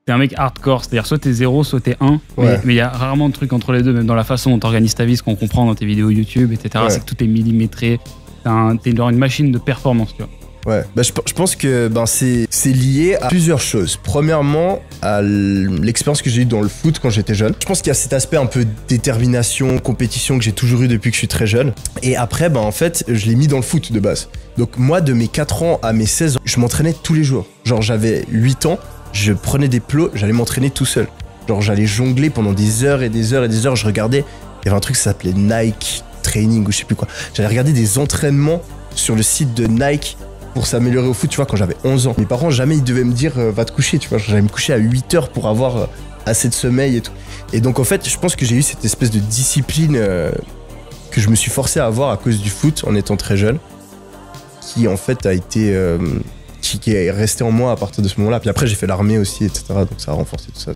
t'es un mec hardcore, c'est-à-dire soit t'es 0, soit t'es 1, Ouais. mais il y a rarement de trucs entre les deux, même dans la façon dont t'organises ta vie, ce qu'on comprend dans tes vidéos YouTube, etc. Ouais. C'est que tout est millimétré. T'es genre une machine de performance, tu vois. Ouais, bah, je pense que c'est lié à plusieurs choses. Premièrement, à l'expérience que j'ai eue dans le foot quand j'étais jeune. Je pense qu'il y a cet aspect un peu détermination, compétition que j'ai toujours eu depuis que je suis très jeune. Et après, en fait, je l'ai mis dans le foot de base. Donc moi, de mes 4 ans à mes 16 ans, je m'entraînais tous les jours. Genre j'avais 8 ans, je prenais des plots, j'allais m'entraîner tout seul. Genre j'allais jongler pendant des heures et des heures et des heures. Je regardais, il y avait un truc qui s'appelait Nike Training ou je sais plus quoi. J'allais regarder des entraînements sur le site de Nike pour s'améliorer au foot, tu vois, quand j'avais 11 ans. Mes parents, jamais ils devaient me dire va te coucher, tu vois. J'allais me coucher à 8 heures pour avoir assez de sommeil et tout. Et donc, en fait, je pense que j'ai eu cette espèce de discipline que je me suis forcé à avoir à cause du foot en étant très jeune, qui en fait a été. Qui est resté en moi à partir de ce moment-là. Puis après, j'ai fait l'armée aussi, etc. Donc, ça a renforcé tout ça.